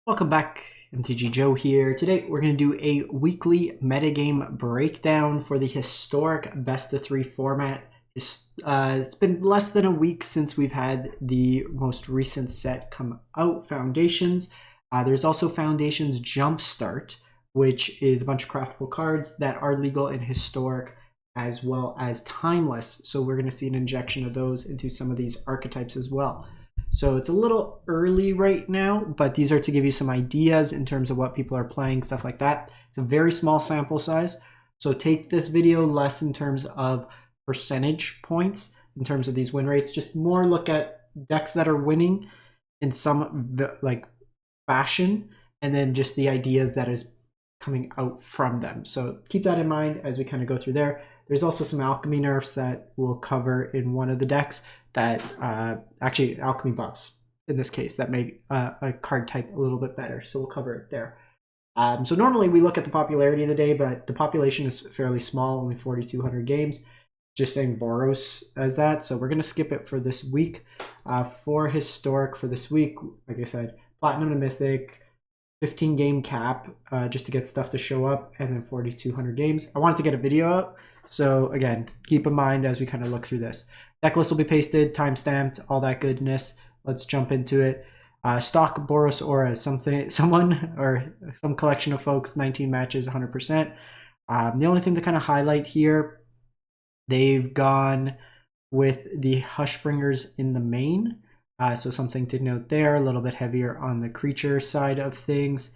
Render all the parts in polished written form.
Welcome back, MTG Joe here. Today we're going to do a weekly metagame breakdown for the historic best of 3 format. It's been less than a week since we've had the most recent set come out, Foundations. There's also Foundations Jumpstart, which is a bunch of craftable cards that are legal in historic as well as timeless. So we're going to see an injection of those into some of these archetypes as well. So it's a little early right now, but these are to give you some ideas in terms of what people are playing, stuff like that. It's a very small sample size. So take this video less in terms of percentage points, in terms of these win rates, just more look at decks that are winning in some like fashion, and then just the ideas that is coming out from them. So keep that in mind as we kind of go through there. There's also some alchemy nerfs that we'll cover in one of the decks that actually alchemy buffs in this case that make a card type a little bit better. So we'll cover it there. So normally we look at the popularity of the day, but the population is fairly small, only 4,200 games. Just saying Boros as that. So we're going to skip it for this week. For historic for this week, like I said, platinum to mythic, 15 game cap just to get stuff to show up, and then 4,200 games. I wanted to get a video up. So again, keep in mind as we kind of look through this. Deck list will be pasted, time-stamped, all that goodness. Let's jump into it. Stock Boros Auras, someone or some collection of folks, 19 matches, 100%. The only thing to kind of highlight here, they've gone with the Hushbringers in the main. So something to note there, a little bit heavier on the creature side of things,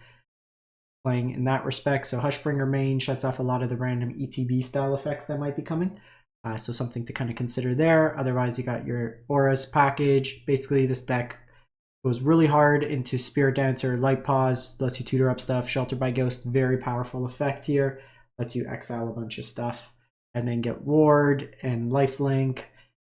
playing in that respect. So Hushbringer main shuts off a lot of the random ETB style effects that might be coming. So something to kind of consider there. Otherwise, you got your Auras package. Basically, this deck goes really hard into Spirit Dancer, Light Pause, lets you tutor up stuff. Shelter by Ghost, very powerful effect here. Lets you exile a bunch of stuff. And then get Ward and Lifelink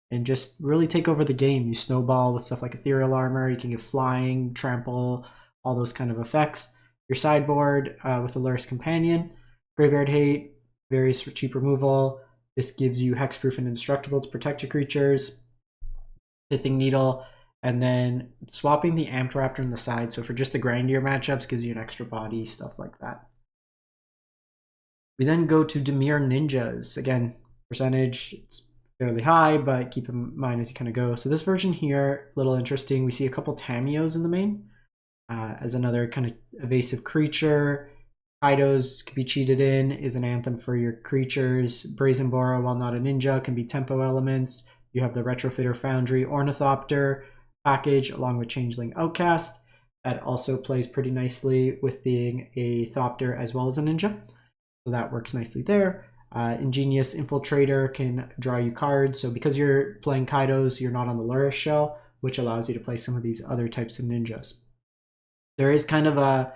and just really take over the game. You snowball with stuff like Ethereal Armor. You can get Flying, Trample, all those kind of effects. Your sideboard with Aluris Companion. Graveyard Hate, very cheap removal. This gives you Hexproof and Indestructible to protect your creatures. Pithing Needle, and then swapping the Amped Raptor on the side. So for just the grindier matchups, gives you an extra body, stuff like that. We then go to Dimir Ninjas. Again, percentage, it's fairly high, but keep in mind as you kind of go. So this version here, a little interesting. We see a couple Tamios in the main as another kind of evasive creature. Kaidos can be cheated in, is an anthem for your creatures. Brazen Boro, while not a ninja, can be tempo elements. You have the Retrofitter Foundry Ornithopter package along with Changeling Outcast. That also plays pretty nicely with being a Thopter as well as a ninja. So that works nicely there. Ingenious Infiltrator can draw you cards. So because you're playing Kaidos, you're not on the Lurrus shell, which allows you to play some of these other types of ninjas. There is kind of a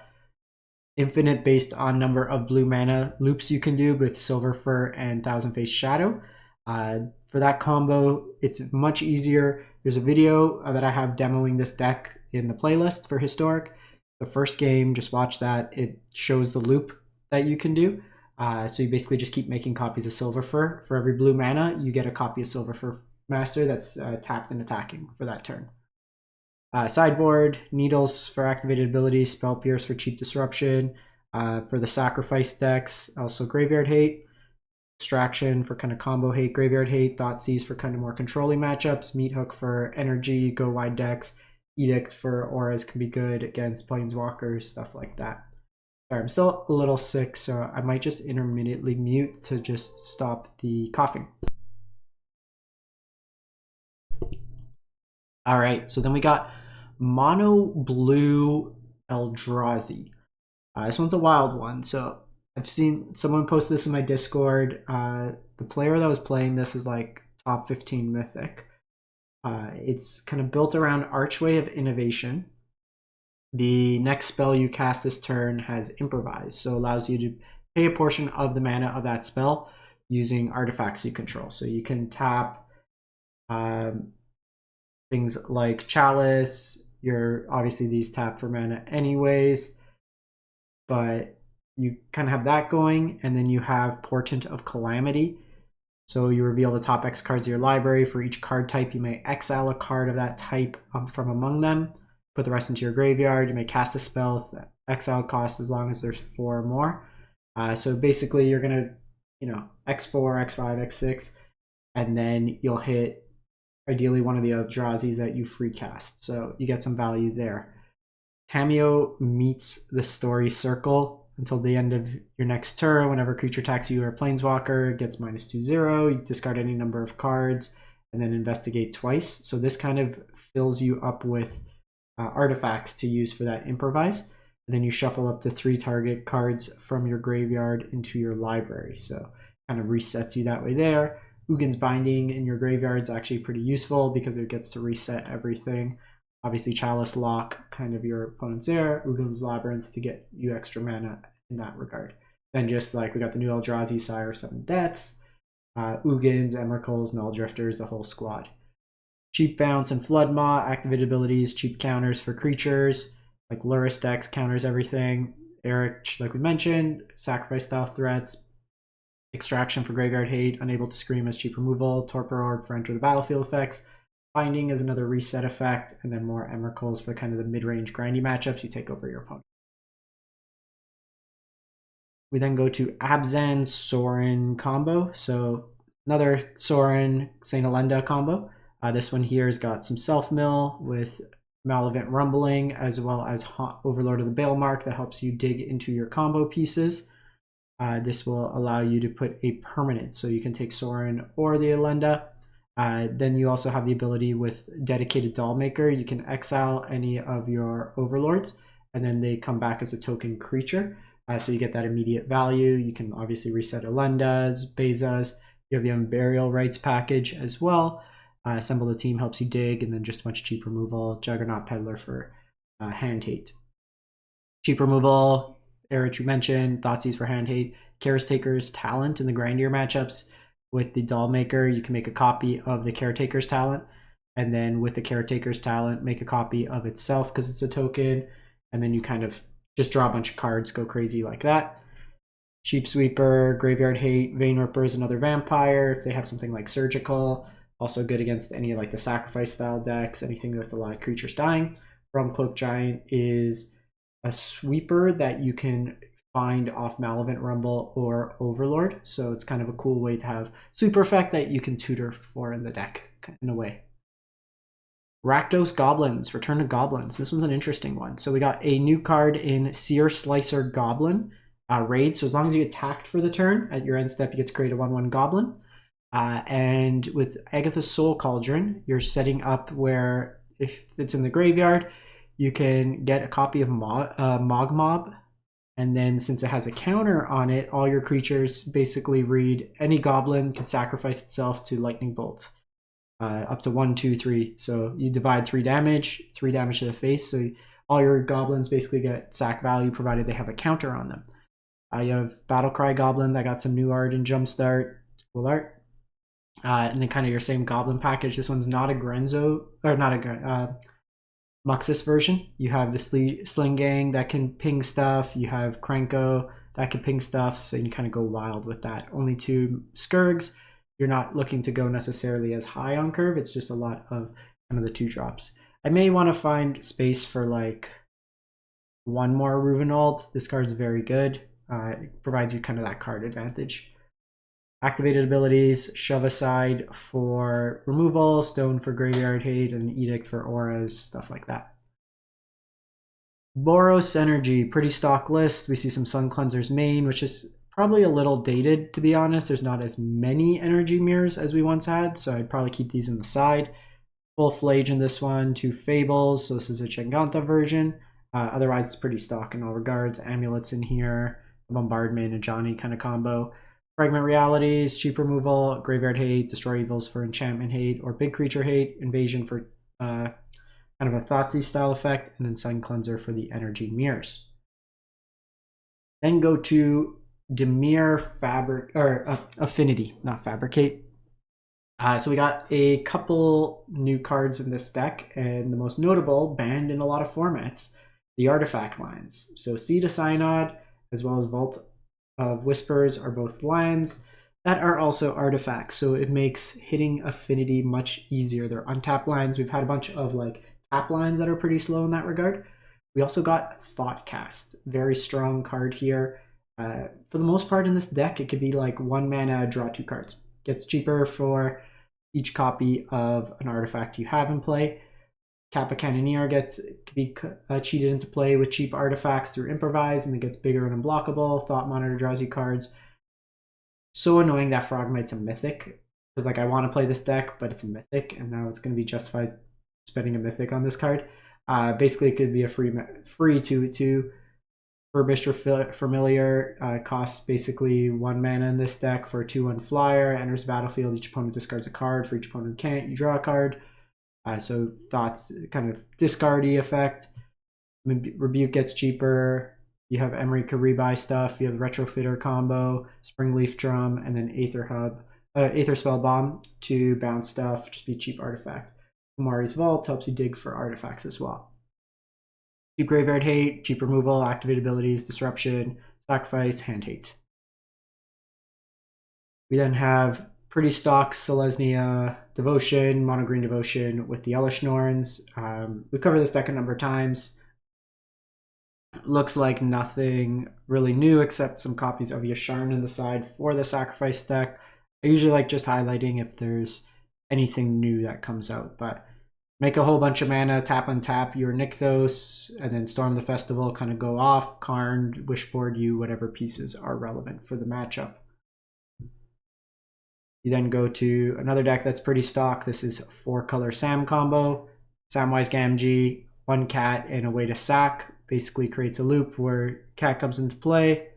infinite based on number of blue mana loops you can do with Silver Fur and Thousand Face Shadow. For that combo, it's much easier. There's a video that I have demoing this deck in the playlist for Historic. The first game, just watch that. It shows the loop that you can do. So you basically just keep making copies of Silver Fur. For every blue mana, you get a copy of Silver Fur Master that's tapped and attacking for that turn. Sideboard, Needles for activated abilities, Spell Pierce for cheap disruption. For the Sacrifice decks, also Graveyard Hate. Extraction for kind of combo hate, Graveyard Hate. Thoughtseize for kind of more controlling matchups. Meat Hook for energy, go wide decks. Edict for auras can be good against Planeswalkers, stuff like that. Sorry, I'm still a little sick, so I might just intermittently mute to just stop the coughing. All right, so then we got Mono Blue Eldrazi. This one's a wild one. So I've seen someone post this in my Discord. The player that was playing this is like top 15 Mythic. It's kind of built around Archway of Innovation. The next spell you cast this turn has Improvise, so allows you to pay a portion of the mana of that spell using artifacts you control. So you can tap things like Chalice. Obviously these tap for mana anyways, but you kind of have that going, and then you have Portent of Calamity. So you reveal the top X cards of your library. For each card type, you may exile a card of that type from among them. put the rest into your graveyard. You may cast a spell with exile cost as long as there's 4 or more. So basically you're gonna, X4, X5, X6, and then you'll hit ideally one of the Eldrazi that you free cast. So you get some value there. Tamiyo meets the story circle until the end of your next turn. Whenever a creature attacks you or a planeswalker, it gets -2/0. You discard any number of cards and then investigate twice. So this kind of fills you up with artifacts to use for that improvise. And then you shuffle up to 3 target cards from your graveyard into your library. So kind of resets you that way there. Ugin's Binding in your graveyard is actually pretty useful because it gets to reset everything. Obviously, Chalice Lock, kind of your opponent's there. Ugin's Labyrinth to get you extra mana in that regard. Then just like we got the new Eldrazi, Sire, 7 Deaths, Ugins, Emrakuls, Null Drifters, the whole squad. Cheap Bounce and Flood Maw, activated abilities, cheap counters for creatures, like Luris decks counters everything. Eric, like we mentioned, sacrifice style threats, Extraction for Graveyard Hate, Unable to Scream as cheap removal, Torpor Orb for enter the battlefield effects, Binding is another reset effect, and then more Emrakuls for kind of the mid-range grindy matchups you take over your opponent. We then go to Abzan Sorin combo. So another Sorin Saint Elenda combo. This one here has got some self-mill with Malevolent Rumbling, as well as Overlord of the Balemark that helps you dig into your combo pieces. This will allow you to put a permanent, so you can take Sorin or the Elenda. Then you also have the ability with Dedicated Dollmaker. You can exile any of your overlords, and then they come back as a token creature. So you get that immediate value. You can obviously reset Elendas, Bezas. You have the Unburial Rights package as well. Assemble the Team helps you dig, and then just a bunch of cheap removal. Juggernaut Peddler for hand hate. Cheap removal, Eric, you mentioned, Thoughtseize for hand hate. Caretaker's Talent in the grindier matchups. With the Dollmaker, you can make a copy of the Caretaker's Talent, and then with the Caretaker's Talent, make a copy of itself because it's a token, and then you kind of just draw a bunch of cards, go crazy like that. Cheap Sweeper, Graveyard Hate, Vein Ripper is another vampire. If they have something like Surgical, also good against any like the sacrifice style decks, anything with a lot of creatures dying. Realm Cloak Giant is a sweeper that you can find off Malevolent Rumble or Overlord. So it's kind of a cool way to have super effect that you can tutor for in the deck in a way. Rakdos Goblins, Return to Goblins. This one's an interesting one. So we got a new card in Seer Slicer Goblin raid. So as long as you attacked for the turn, at your end step you get to create a 1/1 Goblin. And with Agatha's Soul Cauldron, you're setting up where if it's in the graveyard, you can get a copy of Mogmob. And then since it has a counter on it, all your creatures basically read any goblin can sacrifice itself to Lightning Bolt. Up to 1, 2, 3. So you divide 3 damage to the face. So all your goblins basically get sack value provided they have a counter on them. You have Battlecry Goblin that got some new art in Jumpstart. Cool art. And then kind of your same goblin package. This one's not a Grenzo, or not a Muxus version. You have the Sling Gang that can ping stuff. You have Krenko that can ping stuff. So you kind of go wild with that. Only 2 Skurgs. You're not looking to go necessarily as high on curve. It's just a lot of kind of the 2 drops. I may want to find space for like 1 more Ruvenold. This card's very good. It provides you kind of that card advantage. Activated abilities, Shove Aside for removal, Stone for Graveyard Hate, and Edict for auras, stuff like that. Boros Energy, pretty stock list. We see some Sun Cleanser's main, which is probably a little dated, to be honest. There's not as many energy mirrors as we once had, so I'd probably keep these in the side. Full Flage in this one, 2 Fables, so this is a Changantha version. Otherwise, it's pretty stock in all regards. Amulets in here, Bombardment, and Johnny kind of combo. Fragment Realities, cheap removal, Graveyard Hate, Destroy Evils for enchantment hate, or big creature hate, Invasion for kind of a Thoughtseize style effect, and then Sun Cleanser for the energy mirrors. Then go to Dimir Affinity, not Fabricate. So we got a couple new cards in this deck, and the most notable, banned in a lot of formats, the artifact lines. So Seed of Synod, as well as Vault of Whispers are both lands that are also artifacts, so it makes hitting Affinity much easier. They're untapped lands. We've had a bunch of like tap lines that are pretty slow in that regard. We also got Thoughtcast, very strong card here. For the most part in this deck, it could be like 1 mana, draw 2 cards. Gets cheaper for each copy of an artifact you have in play. Kappa Cannoneer can be cheated into play with cheap artifacts through Improvise, and it gets bigger and unblockable. Thought Monitor draws you cards. So annoying that Frogmite's a mythic, because like I want to play this deck, but it's a mythic, and now it's going to be justified spending a mythic on this card. Basically, it could be a free 2/2 Furbished Familiar. Costs basically 1 mana in this deck for a 2/1 flyer. Enters the battlefield. Each opponent discards a card. For each opponent who can't, you draw a card. So Thought's kind of discardy effect. Rebuke gets cheaper. You have Emery could rebuy stuff. You have the Retrofitter combo, Springleaf Drum, and then Aether Spell Bomb to bounce stuff. Just be a cheap artifact. Kumari's Vault helps you dig for artifacts as well. Cheap Graveyard Hate, cheap removal, activate abilities, Disruption, Sacrifice, Hand Hate. We then have pretty stock Selesnya Devotion, Mono Green Devotion with the Elish Norns. We covered this deck a number of times. Looks like nothing really new except some copies of Yasharn in the side for the Sacrifice deck. I usually like just highlighting if there's anything new that comes out, but make a whole bunch of mana, tap on tap your Nykthos, and then Storm the Festival, kind of go off, Karn, Wishboard you whatever pieces are relevant for the matchup. You then go to another deck that's pretty stock. This is 4-color Sam combo. Samwise Gamgee, 1 cat and a way to sack. Basically creates a loop where cat comes into play.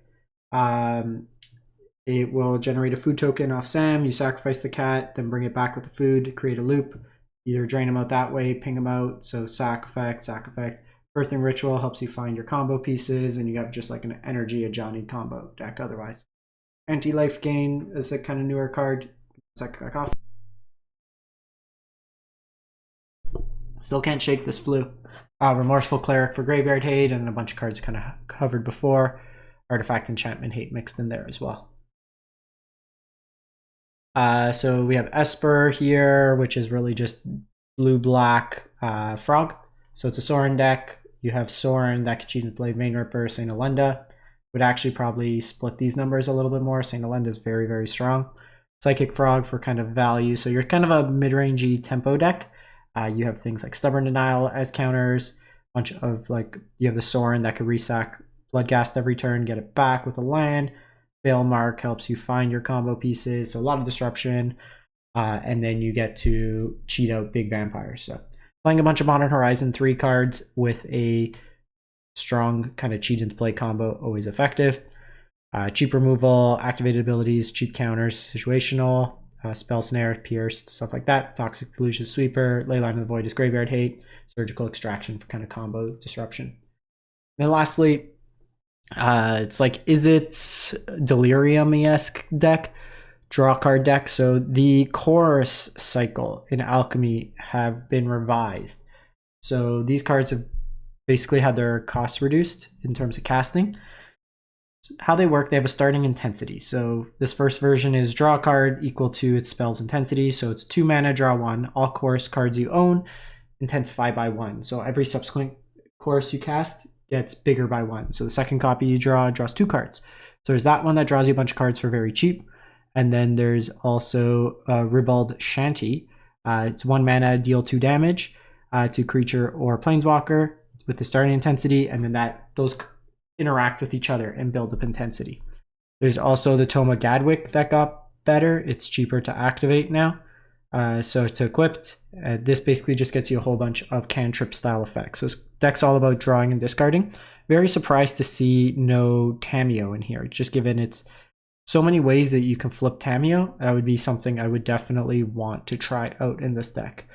It will generate a food token off Sam. You sacrifice the cat, then bring it back with the food to create a loop. Either drain them out that way, ping them out. So sack effect, sack effect. Birthing Ritual helps you find your combo pieces, and you have just like an Energy, a Johnny combo deck otherwise. Anti-life gain is a kind of newer card. Back off. Still can't shake this flu. Remorseful Cleric for Graveyard Hate, and a bunch of cards kind of covered before. Artifact Enchantment Hate mixed in there as well. So we have Esper here, which is really just blue-black frog. So it's a Sorin deck. You have Sorin that could cheat and play Vein Ripper, St. Elenda. Would actually probably split these numbers a little bit more. St. Elenda is very, very strong. Psychic Frog for kind of value. So you're kind of a mid-rangey tempo deck. You have things like Stubborn Denial as counters. A bunch of like, you have the Sorin that could resack Bloodghast every turn, get it back with a land. Veil Mark helps you find your combo pieces. So a lot of disruption. And then you get to cheat out big vampires. So playing a bunch of Modern Horizon 3 cards with a strong kind of cheat into play combo, always effective. Cheap removal, activated abilities, cheap counters, situational, spell snare, pierced, stuff like that. Toxic Delusion Sweeper, Leyline of the Void is Graveyard Hate, Surgical Extraction for kind of combo disruption. And then lastly, it's like Izzet Delirium-esque deck, draw card deck. So the Chorus cycle in Alchemy have been revised. So these cards have basically had their costs reduced in terms of casting. How they work, they have a starting intensity. So this first version is draw a card equal to its spell's intensity. So it's 2 mana, draw 1. All chorus cards you own intensify by 1. So every subsequent chorus you cast gets bigger by 1. So the second copy you draws 2 cards. So there's that one that draws you a bunch of cards for very cheap. And then there's also Ribald Shanty. It's 1 mana, deal 2 damage to creature or planeswalker with the starting intensity. And then those interact with each other and build up intensity. There's also the Toma Gadwick that got better. It's cheaper to activate now. So to equipped, this basically just gets you a whole bunch of cantrip style effects. So this deck's all about drawing and discarding. Very surprised to see no Tamiyo in here, just given it's so many ways that you can flip Tamiyo. That would be something I would definitely want to try out in this deck.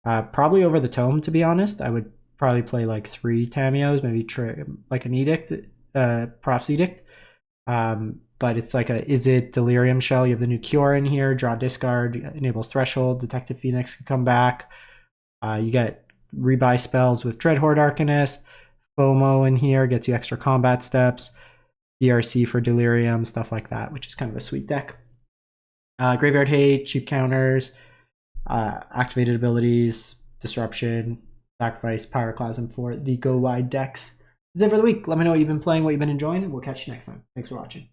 Probably over the Tome, to be honest. I would probably play like 3 Tamiyos, maybe like an Edict, Proph's Edict. But it's like a Izzet Delirium shell. You have the new Cure in here, draw discard, enables Threshold, Detective Phoenix can come back. You get rebuy spells with Dreadhorde Arcanist, FOMO in here, gets you extra combat steps, DRC for Delirium, stuff like that, which is kind of a sweet deck. Graveyard Hate, cheap counters, activated abilities, disruption, sacrifice Pyroclasm for the go wide decks. That's it for the week. Let me know what you've been playing, what you've been enjoying, and we'll catch you next time. Thanks for watching.